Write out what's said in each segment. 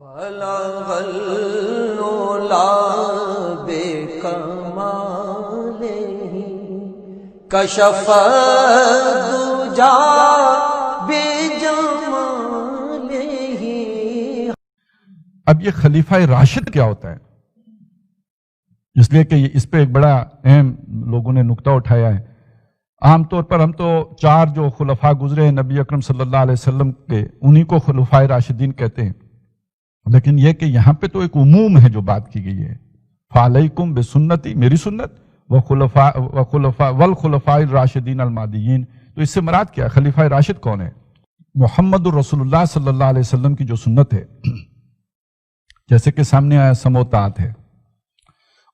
بلغ العلا بکمالہ کشف الدجا بجمالہ۔ اب یہ خلیفہ راشد کیا ہوتا ہے؟ اس لیے کہ اس پہ ایک بڑا اہم لوگوں نے نقطہ اٹھایا ہے۔ عام طور پر ہم تو چار جو خلفاء گزرے ہیں نبی اکرم صلی اللہ علیہ وسلم کے، انہی کو خلفاء راشدین کہتے ہیں، لیکن یہ کہ یہاں پہ تو ایک عموم ہے جو بات کی گئی ہے، فعلیکم بسنتی، میری سنت، والخلفاء الراشدین المہدیین۔ تو اس سے مراد کیا ہے؟ خلیفہ راشد کون ہے؟ محمد الرسول اللہ صلی اللہ علیہ وسلم کی جو سنت ہے، جیسے کہ سامنے آیا سمع و طاعت ہے،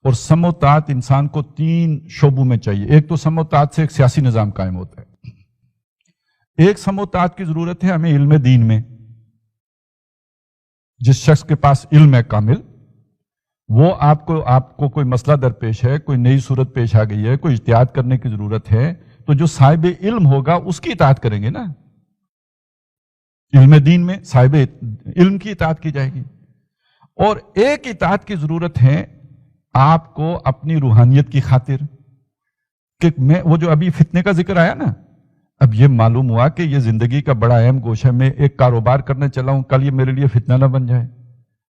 اور سمع و طاعت انسان کو تین شعبوں میں چاہیے۔ ایک تو سمع و طاعت سے ایک سیاسی نظام قائم ہوتا ہے، ایک سمع و طاعت کی ضرورت ہے ہمیں علم دین میں۔ جس شخص کے پاس علم ہے کامل، وہ آپ کو کوئی مسئلہ درپیش ہے، کوئی نئی صورت پیش آ گئی ہے، کوئی اجتہاد کرنے کی ضرورت ہے، تو جو صاحب علم ہوگا اس کی اطاعت کریں گے نا۔ علم دین میں صاحب علم کی اطاعت کی جائے گی۔ اور ایک اطاعت کی ضرورت ہے آپ کو اپنی روحانیت کی خاطر، کہ وہ جو ابھی فتنے کا ذکر آیا نا، اب یہ معلوم ہوا کہ یہ زندگی کا بڑا اہم گوشہ ہے۔ میں ایک کاروبار کرنے چلا ہوں، کل یہ میرے لیے فتنہ نہ بن جائے۔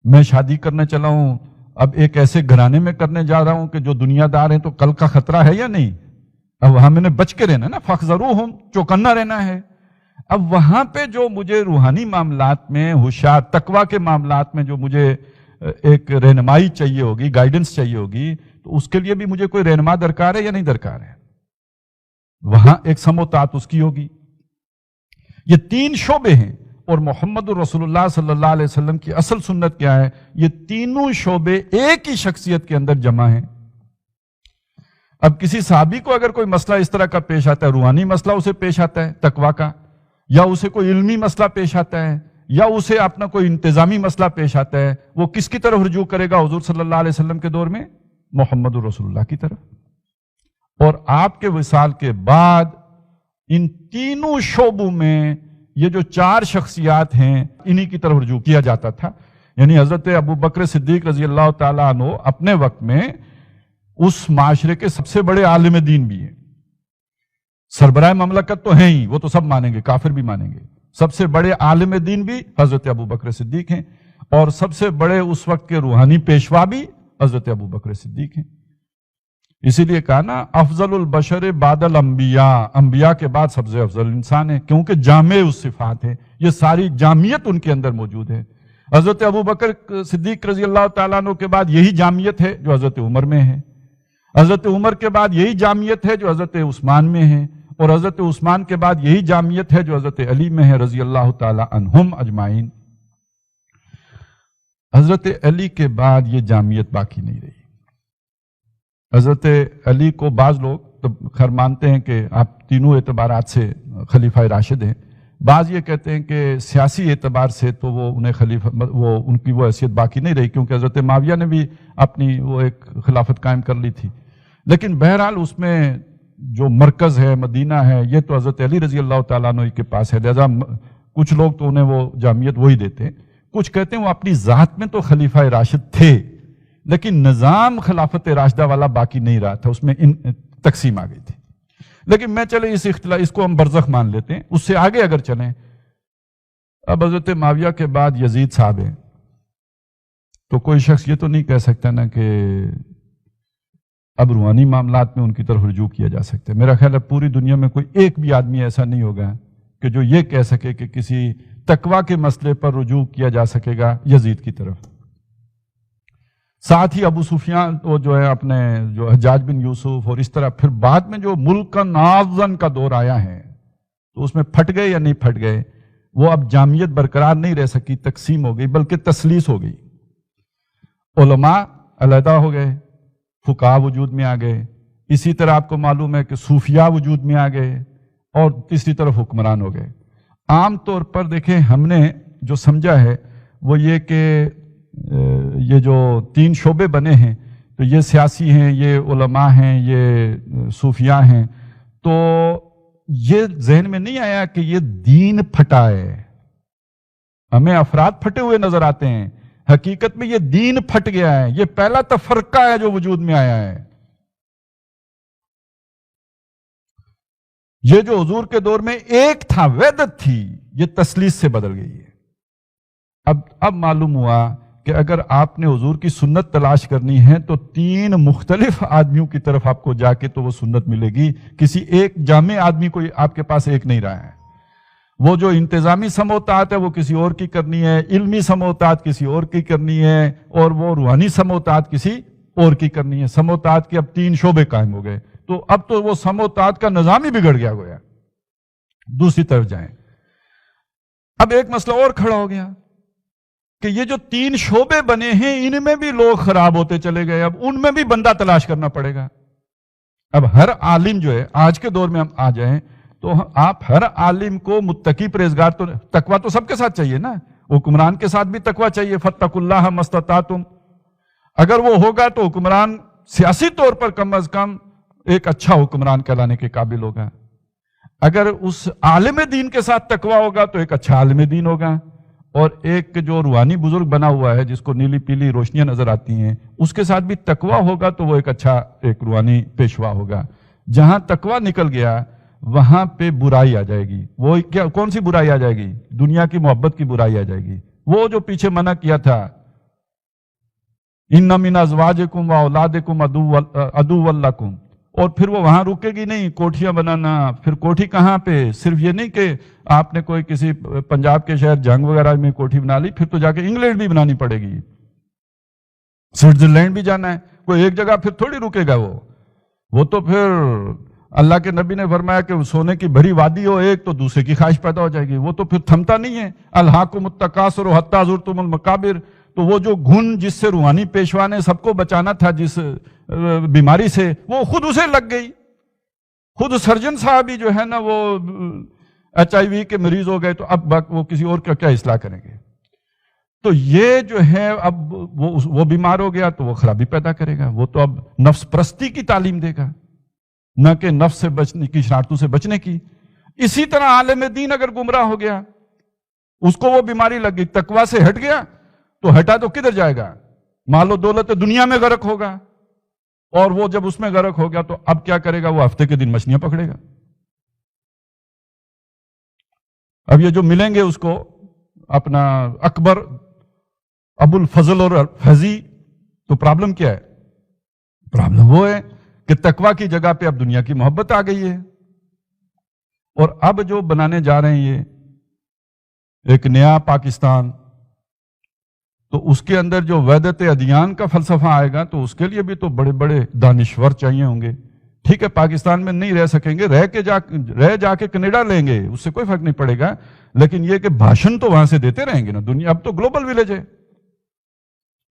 میں شادی کرنے چلا ہوں، اب ایک ایسے گھرانے میں کرنے جا رہا ہوں کہ جو دنیا دار ہیں، تو کل کا خطرہ ہے یا نہیں؟ اب وہاں میں نے بچ کے رہنا نا، فَاحْذَرُوهُمْ، چوکنا رہنا ہے۔ اب وہاں پہ جو مجھے روحانی معاملات میں ہوشیار، تقویٰ کے معاملات میں جو مجھے ایک رہنمائی چاہیے ہوگی، گائیڈنس چاہیے ہوگی، تو اس کے لیے بھی مجھے کوئی رہنما درکار ہے یا نہیں درکار ہے؟ وہاں ایک سمع و طاعت اس کی ہوگی۔ یہ تین شعبے ہیں، اور محمد رسول اللہ صلی اللہ علیہ وسلم کی اصل سنت کیا ہے؟ یہ تینوں شعبے ایک ہی شخصیت کے اندر جمع ہیں۔ اب کسی صحابی کو اگر کوئی مسئلہ اس طرح کا پیش آتا ہے، روحانی مسئلہ اسے پیش آتا ہے تقویٰ کا، یا اسے کوئی علمی مسئلہ پیش آتا ہے، یا اسے اپنا کوئی انتظامی مسئلہ پیش آتا ہے، وہ کس کی طرف رجوع کرے گا حضور صلی اللہ علیہ وسلم کے دور میں؟ محمد رسول اللہ کی طرف۔ اور آپ کے وصال کے بعد ان تینوں شعبوں میں یہ جو چار شخصیات ہیں، انہی کی طرف رجوع کیا جاتا تھا۔ یعنی حضرت ابو بکر صدیق رضی اللہ تعالیٰ عنہ اپنے وقت میں اس معاشرے کے سب سے بڑے عالم دین بھی ہیں، سربراہ مملکت تو ہیں ہی، وہ تو سب مانیں گے، کافر بھی مانیں گے۔ سب سے بڑے عالم دین بھی حضرت ابو بکر صدیق ہیں، اور سب سے بڑے اس وقت کے روحانی پیشوا بھی حضرت ابو بکر صدیق ہیں۔ اسی لیے کہا نا، افضل البشر بعد الانبیاء، انبیاء کے بعد سب سے افضل انسان ہے، کیونکہ جامع الصفات ہے، یہ ساری جامعیت ان کے اندر موجود ہے۔ حضرت ابو بکر صدیق رضی اللہ تعالیٰ عنہ کے بعد یہی جامعیت ہے جو حضرت عمر میں ہے، حضرت عمر کے بعد یہی جامعیت ہے جو حضرت عثمان میں ہے، اور حضرت عثمان کے بعد یہی جامعیت ہے جو حضرت علی میں ہے رضی اللہ تعالی عنہم اجمعین۔ حضرت علی کے بعد یہ جامعیت باقی نہیں رہی۔ حضرت علی کو بعض لوگ تو خیر مانتے ہیں کہ آپ تینوں اعتبارات سے خلیفہ راشد ہیں، بعض یہ کہتے ہیں کہ سیاسی اعتبار سے تو وہ انہیں ان کی وہ حیثیت باقی نہیں رہی، کیونکہ حضرت معاویہ نے بھی اپنی وہ ایک خلافت قائم کر لی تھی۔ لیکن بہرحال اس میں جو مرکز ہے، مدینہ ہے، یہ تو حضرت علی رضی اللہ تعالیٰ عنہ کے پاس ہے، لہذا کچھ لوگ تو انہیں وہ جامعیت وہی دیتے ہیں۔ کچھ کہتے ہیں وہ اپنی ذات میں تو خلیفہ راشد تھے، لیکن نظام خلافت راشدہ والا باقی نہیں رہا تھا، اس میں تقسیم آ گئی تھی۔ لیکن میں چلے اس کو ہم برزخ مان لیتے ہیں، اس سے آگے اگر چلیں، اب حضرت معاویہ کے بعد یزید صاحب ہیں، تو کوئی شخص یہ تو نہیں کہہ سکتا نا کہ اب روحانی معاملات میں ان کی طرف رجوع کیا جا سکتا ہے۔ میرا خیال ہے پوری دنیا میں کوئی ایک بھی آدمی ایسا نہیں ہوگا کہ جو یہ کہہ سکے کہ کسی تقویٰ کے مسئلے پر رجوع کیا جا سکے گا یزید کی طرف۔ ساتھ ہی ابو سفیان وہ جو ہے اپنے جو حجاج بن یوسف، اور اس طرح پھر بعد میں جو ملک نازن کا دور آیا ہے، تو اس میں پھٹ گئے یا نہیں پھٹ گئے، وہ اب جامعیت برقرار نہیں رہ سکی، تقسیم ہو گئی، بلکہ تسلیس ہو گئی۔ علماء علیحدہ ہو گئے، فقہاء وجود میں آ گئے، اسی طرح آپ کو معلوم ہے کہ صوفیاء وجود میں آ گئے، اور تیسری طرف حکمران ہو گئے۔ عام طور پر دیکھیں ہم نے جو سمجھا ہے وہ یہ کہ یہ جو تین شعبے بنے ہیں، تو یہ سیاسی ہیں، یہ علماء ہیں، یہ صوفیاء ہیں، تو یہ ذہن میں نہیں آیا کہ یہ دین پھٹا ہے۔ ہمیں افراد پھٹے ہوئے نظر آتے ہیں، حقیقت میں یہ دین پھٹ گیا ہے، یہ پہلا تفرقہ ہے جو وجود میں آیا ہے۔ یہ جو حضور کے دور میں ایک تھا، وحدت تھی، یہ تثلیث سے بدل گئی ہے۔ اب معلوم ہوا کہ اگر آپ نے حضور کی سنت تلاش کرنی ہے تو 3 مختلف آدمیوں کی طرف آپ کو جا کے تو وہ سنت ملے گی، کسی ایک جامع آدمی کو آپ کے پاس ایک نہیں رہا ہے۔ وہ جو انتظامی سموتات ہے وہ کسی اور کی کرنی ہے، علمی سموتات کسی اور کی کرنی ہے، اور وہ روحانی سموتات کسی اور کی کرنی ہے۔ سموتات کے اب 3 شعبے قائم ہو گئے، تو اب تو وہ سموتات کا نظام ہی بگڑ گیا گویا۔ دوسری طرف جائیں، اب ایک مسئلہ اور کھڑا ہو گیا کہ یہ جو 3 شعبے بنے ہیں ان میں بھی لوگ خراب ہوتے چلے گئے، اب ان میں بھی بندہ تلاش کرنا پڑے گا۔ اب ہر عالم جو ہے، آج کے دور میں ہم آ جائیں تو آپ ہر عالم کو متقی پرہیزگار، تو تقویٰ تو سب کے ساتھ چاہیے نا، حکمران کے ساتھ بھی تقویٰ چاہیے، فاتقوا اللہ ما استطعتم۔ اگر وہ ہوگا تو حکمران سیاسی طور پر کم از کم ایک اچھا حکمران کہلانے کے قابل ہوگا۔ اگر اس عالم دین کے ساتھ تقویٰ ہوگا تو ایک اچھا عالم دین ہوگا، اور ایک جو روحانی بزرگ بنا ہوا ہے جس کو نیلی پیلی روشنیاں نظر آتی ہیں اس کے ساتھ بھی تقویٰ ہوگا تو وہ ایک اچھا ایک روحانی پیشوا ہوگا۔ جہاں تقویٰ نکل گیا وہاں پہ برائی آ جائے گی۔ وہ کون سی برائی آ جائے گی؟ دنیا کی محبت کی برائی آ جائے گی۔ وہ جو پیچھے منع کیا تھا، ان من ازواجکم و اولادکم عدو لکم، اور پھر وہ وہاں رکے گی نہیں، کوٹھیاں بنانا۔ پھر کوٹھی کہاں پہ؟ صرف یہ نہیں کہ آپ نے کوئی کسی پنجاب کے شہر جنگ وغیرہ میں کوٹھی بنا لی، پھر تو جا کے انگلینڈ بھی بنانی پڑے گی، سوئٹزرلینڈ بھی جانا ہے، کوئی ایک جگہ پھر تھوڑی رکے گا۔ وہ تو پھر اللہ کے نبی نے فرمایا کہ سونے کی بھری وادی ہو ایک تو دوسرے کی خواہش پیدا ہو جائے گی، وہ تو پھر تھمتا نہیں ہے۔ الہاکم التکاثر حتی زرتم المقابر، تو وہ جو گھن جس سے روحانی پیشوا نے سب کو بچانا تھا جس بیماری سے، وہ خود اسے لگ گئی۔ خود سرجن صاحب ہی جو ہے نا وہ HIV کے مریض ہو گئے، تو اب وہ کسی اور کا کیا اصلاح کریں گے؟ تو یہ جو ہے اب وہ بیمار ہو گیا تو وہ خرابی پیدا کرے گا، وہ تو اب نفس پرستی کی تعلیم دے گا، نہ کہ نفس سے بچنے کی، شرارتوں سے بچنے کی۔ اسی طرح عالم دین اگر گمراہ ہو گیا، اس کو وہ بیماری لگ گئی، تقویٰ سے ہٹ گیا، تو ہٹا تو کدھر جائے گا؟ مال و دولت دنیا میں غرق ہوگا، اور وہ جب اس میں غرق ہو گیا تو اب کیا کرے گا؟ وہ ہفتے کے دن مچھلیاں پکڑے گا۔ اب یہ جو ملیں گے اس کو اپنا اکبر، ابو الفضل اور فیضی، تو پرابلم کیا ہے؟ پرابلم وہ ہے کہ تقویٰ کی جگہ پہ اب دنیا کی محبت آ گئی ہے۔ اور اب جو بنانے جا رہے ہیں یہ ایک نیا پاکستان، تو اس کے اندر جو وحدت ادیان کا فلسفہ آئے گا تو اس کے لیے بھی تو بڑے بڑے دانشور چاہیے ہوں گے۔ ٹھیک ہے پاکستان میں نہیں رہ سکیں گے، رہ جا کے کینیڈا لیں گے، اس سے کوئی فرق نہیں پڑے گا، لیکن یہ کہ بھاشن تو وہاں سے دیتے رہیں گے نا۔ دنیا اب تو گلوبل ولیج ہے،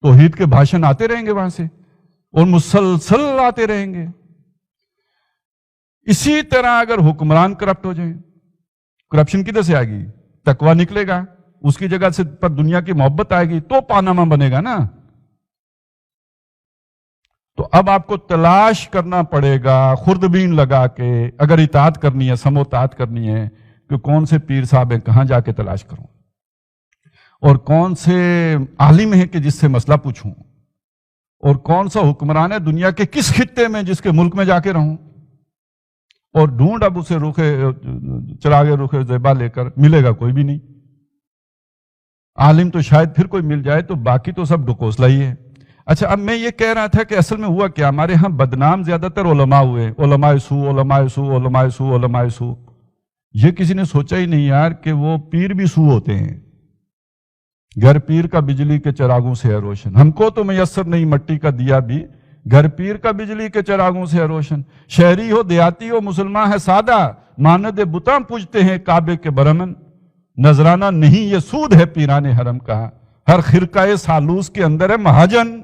توحید کے بھاشن آتے رہیں گے وہاں سے، اور مسلسل آتے رہیں گے۔ اسی طرح اگر حکمران کرپٹ ہو جائیں، کرپشن کدھر سے آئے گی؟ تقویٰ نکلے گا، اس کی جگہ سے پر دنیا کی محبت آئے گی تو پاناما بنے گا نا۔ تو اب آپ کو تلاش کرنا پڑے گا خوردبین لگا کے، اگر اطاعت کرنی ہے، سموطاعت کرنی ہے، کہ کون سے پیر صاحب ہیں، کہاں جا کے تلاش کروں، اور کون سے عالم ہیں کہ جس سے مسئلہ پوچھوں، اور کون سا حکمران ہے دنیا کے کس خطے میں جس کے ملک میں جا کے رہوں، اور ڈھونڈ اب اسے چراغ رخ زیبا لے کر ملے گا کوئی بھی نہیں۔ عالم تو شاید پھر کوئی مل جائے، تو باقی تو سب ڈکوسلا ہی ہے۔ اچھا اب میں یہ کہہ رہا تھا کہ اصل میں ہوا کیا، ہمارے ہاں بدنام زیادہ تر علماء ہوئے، علماء سو، علماء سو، علماء سو، علماء سو۔ یہ کسی نے سوچا ہی نہیں یار کہ وہ پیر بھی سو ہوتے ہیں۔ گھر پیر کا بجلی کے چراغوں سے ہے روشن، ہم کو تو میسر نہیں مٹی کا دیا بھی، گھر پیر کا بجلی کے چراغوں سے ہے روشن۔ شہری ہو دیہاتی ہو مسلمان ہے سادہ، ماند بتاں پوجتے ہیں کعبے کے برہمن۔ نذرانہ نہیں یہ سود ہے پیران حرم کا، ہر خرقہ سالوس کے اندر ہے مہاجن۔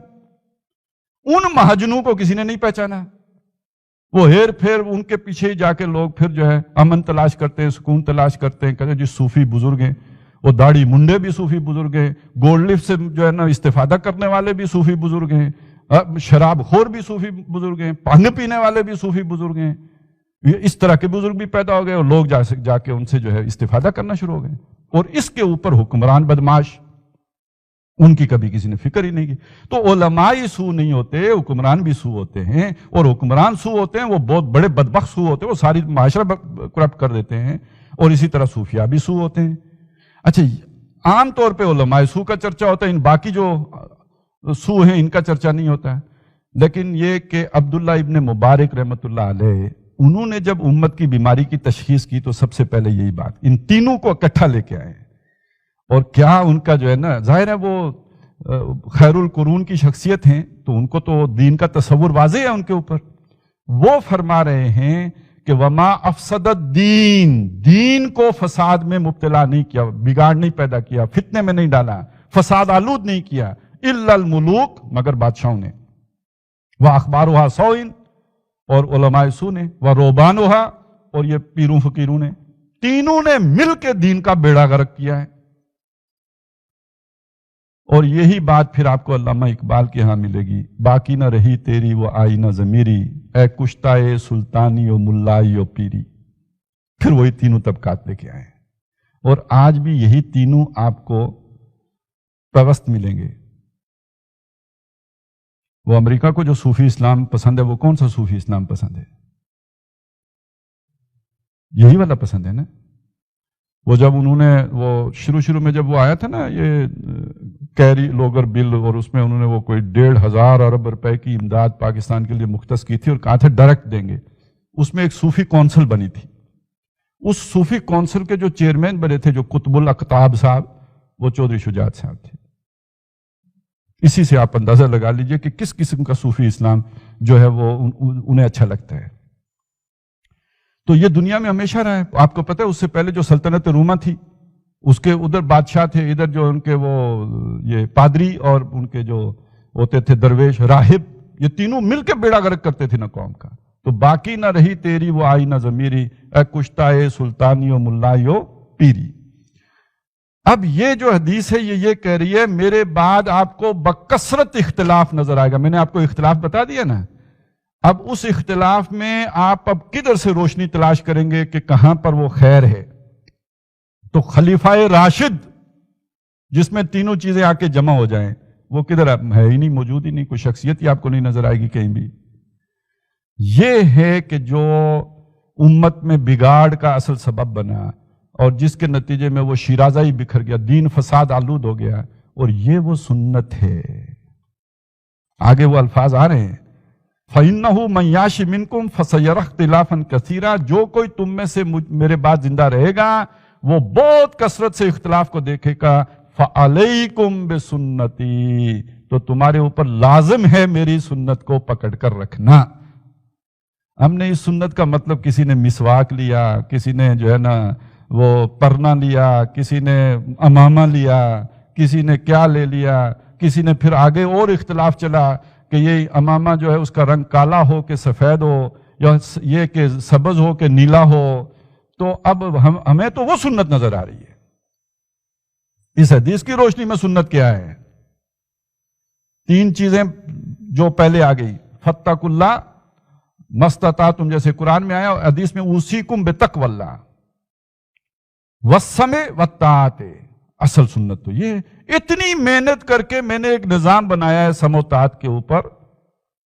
ان مہاجنوں کو کسی نے نہیں پہچانا، وہ ہیر پھیر ان کے پیچھے ہی جا کے لوگ پھر جو ہے امن تلاش کرتے ہیں، سکون تلاش کرتے ہیں، کہتے ہیں جی صوفی بزرگ ہیں، وہ داڑھی منڈے بھی صوفی بزرگ ہیں، گولڈ لفٹ سے جو ہے نا استفادہ کرنے والے بھی صوفی بزرگ ہیں، شراب خور بھی صوفی بزرگ ہیں، بھنگ پینے والے بھی صوفی بزرگ ہیں۔ اس طرح کے بزرگ بھی پیدا ہو گئے اور لوگ جا کے ان سے جو ہے استفادہ کرنا شروع ہو گئے، اور اس کے اوپر حکمران بدماش ان کی کبھی کسی نے فکر ہی نہیں کی. تو علماء ہی سو نہیں ہوتے، حکمران بھی سو ہوتے ہیں، اور حکمران سو ہوتے ہیں وہ بہت بڑے بدبخت سو ہوتے ہیں، وہ ساری معاشرہ کرپٹ کر دیتے ہیں، اور اسی طرح صوفیاء بھی سو ہوتے ہیں. اچھا، عام طور پہ علماء سو کا چرچا ہوتا ہے، ان باقی جو سو ہیں ان کا چرچا نہیں ہوتا ہے. لیکن یہ کہ عبداللہ ابن مبارک رحمۃ اللہ علیہ، انہوں نے جب امت کی بیماری کی تشخیص کی تو سب سے پہلے یہی بات، ان تینوں کو اکٹھا لے کے آئے. اور کیا ان کا جو ہے نا، ظاہر ہے وہ خیر القرون کی شخصیت ہیں تو ان کو تو دین کا تصور واضح ہے ان کے اوپر. وہ فرما رہے ہیں کہ وما افسد الدین، دین کو فساد میں مبتلا نہیں کیا، بگاڑ نہیں پیدا کیا، فتنے میں نہیں ڈالا، فساد آلود نہیں کیا، الا الملوک، مگر بادشاہوں نے، واخبارها سوء، اور علماء سو نے، ورہبانها، اور یہ پیروں فقیروں نے، تینوں نے مل کے دین کا بیڑا غرق کیا ہے. اور یہی بات پھر آپ کو علامہ اقبال کے ہاں ملے گی، باقی نہ رہی تیری وہ آئی نہ ضمیری، اے کشتہ سلطانی و ملائی و پیری. پھر وہی تینوں طبقات لے کے آئے، اور آج بھی یہی تینوں آپ کو پیوست ملیں گے. وہ امریکہ کو جو صوفی اسلام پسند ہے، وہ کون سا صوفی اسلام پسند ہے؟ یہی والا پسند ہے نا. وہ جب انہوں نے وہ شروع میں جب وہ آیا تھا نا یہ کیری لوگر بل، اور اس میں انہوں نے وہ کوئی 1,500 ارب روپے کی امداد پاکستان کے لیے مختص کی تھی اور کہا تھا ڈائریکٹ دیں گے. اس میں ایک صوفی کونسل بنی تھی. اس صوفی کونسل کے جو چیئرمین بنے تھے، جو قطب الاقطاب صاحب، وہ چودھری شجاعت صاحب تھے. اسی سے آپ اندازہ لگا لیجئے کہ کس قسم کا صوفی اسلام جو ہے وہ انہیں اچھا لگتا ہے. تو یہ دنیا میں ہمیشہ رہا ہے. آپ کو پتہ ہے اس سے پہلے جو سلطنت روما تھی، اس کے ادھر بادشاہ تھے، ادھر جو ان کے وہ یہ پادری اور ان کے جو ہوتے تھے درویش راہب، یہ تینوں مل کے بیڑا غرق کرتے تھے نا قوم کا. تو باقی نہ رہی تیری وہ آئی نہ ضمیری، اے کشتہ سلطانی و ملائی و پیری. اب یہ جو حدیث ہے یہ کہہ رہی ہے میرے بعد آپ کو بکثرت اختلاف نظر آئے گا. میں نے آپ کو اختلاف بتا دیا نا. اب اس اختلاف میں آپ اب کدھر سے روشنی تلاش کریں گے کہ کہاں پر وہ خیر ہے؟ تو خلیفہ راشد جس میں تینوں چیزیں آ کے جمع ہو جائیں، وہ کدھر ہے ہی نہیں، موجود ہی نہیں، کوئی شخصیت ہی آپ کو نہیں نظر آئے گی کہیں بھی. یہ ہے کہ جو امت میں بگاڑ کا اصل سبب بنا، اور جس کے نتیجے میں وہ شیرازہ ہی بکھر گیا، دین فساد آلود ہو گیا. اور یہ وہ سنت ہے. آگے وہ الفاظ آ رہے ہیں، فَإِنَّهُ مَنْ يَعْشِ مِنْكُمْ فَسَيَرَى اخْتِلَافًا كَثِيرًا، جو کوئی تم میں سے میرے بعد زندہ رہے گا وہ بہت کثرت سے اختلاف کو دیکھے گا. فَعَلَيْكُمْ بِسُنَّتِي، تو تمہارے اوپر لازم ہے میری سنت کو پکڑ کر رکھنا. ہم نے اس سنت کا مطلب کسی نے مسواک لیا، کسی نے جو ہے نا وہ پرنا لیا، کسی نے امامہ لیا، کسی نے کیا لے لیا، کسی نے پھر آگے اور اختلاف چلا کہ یہ امامہ جو ہے اس کا رنگ کالا ہو کہ سفید ہو، یا یہ کہ سبز ہو کہ نیلا ہو. تو اب ہمیں تو وہ سنت نظر آ رہی ہے. اس حدیث کی روشنی میں سنت کیا ہے؟ تین چیزیں جو پہلے آ گئی، فاتقوا اللہ مستطعتم، جیسے قرآن میں آیا، اور حدیث میں اوصیکم بتقوی اللہ والسمع والطاعت. اصل سنت تو یہ ہے. اتنی محنت کر کے میں نے ایک نظام بنایا ہے سمع و طاعت کے اوپر،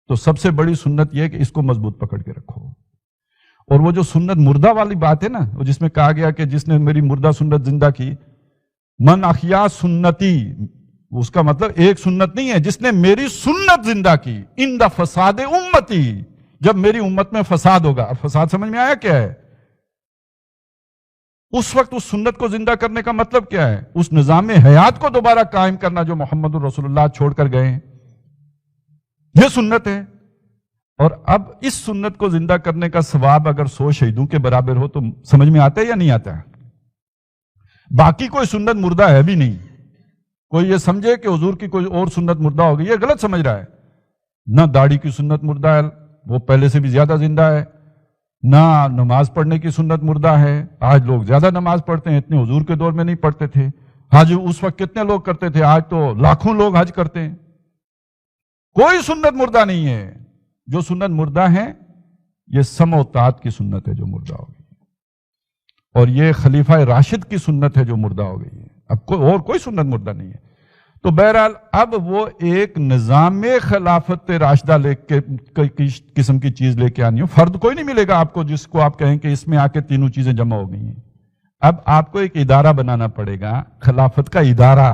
تو سب سے بڑی سنت یہ ہے کہ اس کو مضبوط پکڑ کے رکھو. اور وہ جو سنت مردہ والی بات ہے نا، وہ جس میں کہا گیا کہ جس نے میری مردہ سنت زندہ کی، من احیا سنتی، اس کا مطلب ایک سنت نہیں ہے، جس نے میری سنت زندہ کی، عند فساد امتی، جب میری امت میں فساد ہوگا. اب فساد سمجھ میں آیا کیا ہے؟ اس وقت اس سنت کو زندہ کرنے کا مطلب کیا ہے؟ اس نظام حیات کو دوبارہ قائم کرنا جو محمد رسول اللہ چھوڑ کر گئے ہیں، یہ سنت ہے. اور اب اس سنت کو زندہ کرنے کا ثواب اگر 100 شہیدوں کے برابر ہو تو سمجھ میں آتا ہے یا نہیں آتا ہے؟ باقی کوئی سنت مردہ ہے بھی نہیں. کوئی یہ سمجھے کہ حضور کی کوئی اور سنت مردہ ہوگی، یہ غلط سمجھ رہا ہے. نہ داڑھی کی سنت مردہ ہے، وہ پہلے سے بھی زیادہ زندہ ہے. نہ نماز پڑھنے کی سنت مردہ ہے، آج لوگ زیادہ نماز پڑھتے ہیں، اتنے حضور کے دور میں نہیں پڑھتے تھے. حج اس وقت کتنے لوگ کرتے تھے، آج تو لاکھوں لوگ حج کرتے ہیں. کوئی سنت مردہ نہیں ہے. جو سنت مردہ ہے یہ سمع و طاعت کی سنت ہے جو مردہ ہو گئی، اور یہ خلیفہ راشد کی سنت ہے جو مردہ ہو گئی ہے. اب کوئی سنت مردہ نہیں ہے. تو بہرحال اب وہ ایک نظام خلافت راشدہ لے کے قسم کی چیز لے کے آنی ہو. فرد کوئی نہیں ملے گا آپ کو جس کو آپ کہیں کہ اس میں آ کے تینوں چیزیں جمع ہو گئی ہیں. اب آپ کو ایک ادارہ بنانا پڑے گا، خلافت کا ادارہ،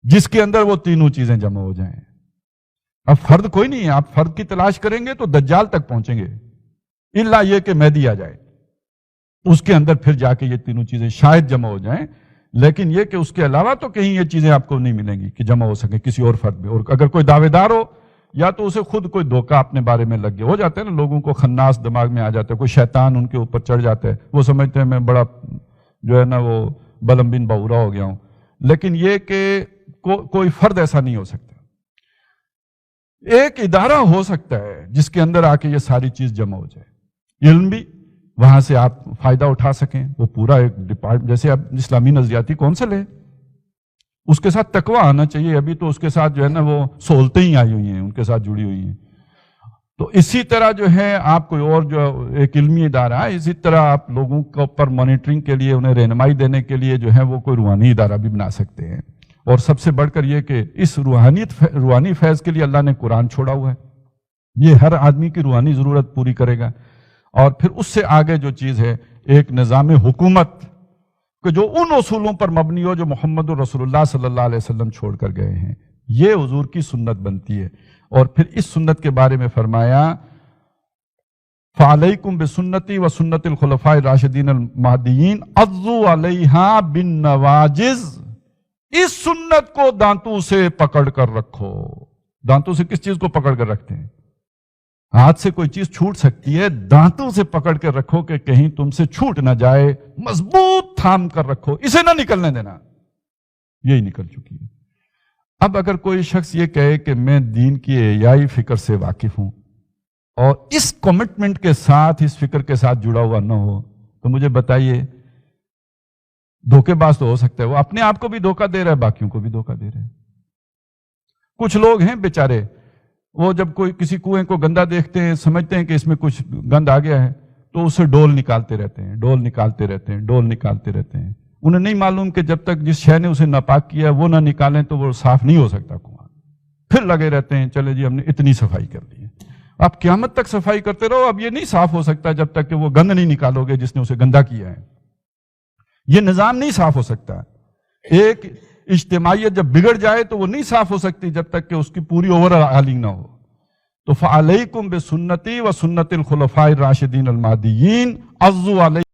جس کے اندر وہ تینوں چیزیں جمع ہو جائیں. اب فرد کوئی نہیں ہے، آپ فرد کی تلاش کریں گے تو دجال تک پہنچیں گے، الا یہ کہ مہدی آ جائے، اس کے اندر پھر جا کے یہ تینوں چیزیں شاید جمع ہو جائیں. لیکن یہ کہ اس کے علاوہ تو کہیں یہ چیزیں آپ کو نہیں ملیں گی کہ جمع ہو سکیں کسی اور فرد میں. اور اگر کوئی دعوے دار ہو یا تو اسے خود کوئی دھوکہ اپنے بارے میں لگ گیا، ہو جاتے ہیں نا لوگوں کو خناس دماغ میں آ جاتا ہے، کوئی شیطان ان کے اوپر چڑھ جاتا ہے، وہ سمجھتے ہیں میں بڑا جو ہے نا وہ بلم بن بہورا ہو گیا ہوں. لیکن یہ کہ کوئی فرد ایسا نہیں ہو سکتا. ایک ادارہ ہو سکتا ہے جس کے اندر آ کے یہ ساری چیز جمع ہو جائے. علم بھی وہاں سے آپ فائدہ اٹھا سکیں. وہ پورا ایک ڈپارٹمنٹ، جیسے اب اسلامی نظریاتی کونسل ہے، اس کے ساتھ تقویٰ آنا چاہیے. ابھی تو اس کے ساتھ جو ہے نا وہ سہولتیں ہی آئی ہوئی ہیں، ان کے ساتھ جڑی ہوئی ہیں. تو اسی طرح جو ہے آپ کوئی اور جو ایک علمی ادارہ ہے، اسی طرح آپ لوگوں کے اوپر مانیٹرنگ کے لیے، انہیں رہنمائی دینے کے لیے جو ہے وہ کوئی روحانی ادارہ بھی بنا سکتے ہیں. اور سب سے بڑھ کر یہ کہ اس روحانی فیض کے لیے اللہ نے قرآن چھوڑا ہوا ہے. یہ ہر آدمی کی روحانی ضرورت پوری کرے گا. اور پھر اس سے آگے جو چیز ہے ایک نظام حکومت کہ جو ان اصولوں پر مبنی ہو جو محمد رسول اللہ صلی اللہ علیہ وسلم چھوڑ کر گئے ہیں. یہ حضور کی سنت بنتی ہے. اور پھر اس سنت کے بارے میں فرمایا فَعَلَيْكُمْ بِسُنَّتِي وَسُنَّتِ الْخُلَفَاءِ الرَّاشِدِينَ الْمَهْدِيِّينَ عَضُّوا عَلَيْهَا بِالنَّوَاجِذِ. اس سنت کو دانتوں سے پکڑ کر رکھو. دانتوں سے کس چیز کو پکڑ کر رکھتے ہیں؟ ہاتھ سے کوئی چیز چھوٹ سکتی ہے، دانتوں سے پکڑ کر رکھو کہ کہیں تم سے چھوٹ نہ جائے. مضبوط تھام کر رکھو، اسے نہ نکلنے دینا. یہی نکل چکی ہے. اب اگر کوئی شخص یہ کہے کہ میں دین کی احیائی فکر سے واقف ہوں اور اس کمٹمنٹ کے ساتھ، اس فکر کے ساتھ جڑا ہوا نہ ہو، تو مجھے بتائیے دھوکے باز تو ہو سکتا ہے. وہ اپنے آپ کو بھی دھوکہ دے رہا ہے، باقیوں کو بھی دھوکہ دے رہا ہے. کچھ لوگ ہیں بیچارے، وہ جب کوئی کسی کنویں کو گندا دیکھتے ہیں، سمجھتے ہیں کہ اس میں کچھ گند آ گیا ہے، تو اسے ڈول نکالتے رہتے ہیں، ڈول نکالتے رہتے ہیں، ڈول نکالتے رہتے ہیں. انہیں نہیں معلوم کہ جب تک جس شے نے اسے ناپاک کیا وہ نہ نکالیں تو وہ صاف نہیں ہو سکتا کنواں. پھر لگے رہتے ہیں چلے جی ہم نے اتنی صفائی کر دی ہے. آپ قیامت تک صفائی کرتے رہو، اب یہ نہیں صاف ہو سکتا جب تک کہ وہ گند نہیں نکالو گے جس نے اسے گندا کیا ہے. یہ نظام نہیں صاف ہو سکتا. ایک اجتماعیت جب بگڑ جائے تو وہ نہیں صاف ہو سکتی جب تک کہ اس کی پوری اوور ہالنگ نہ ہو. تو فَعَلَيْكُمْ بِسُنَّتِي وَسُنَّتِ الْخُلَفَاءِ الرَّاشِدِينَ الْمَهْدِيِّينَ عَضُّوا عَلَيْهَا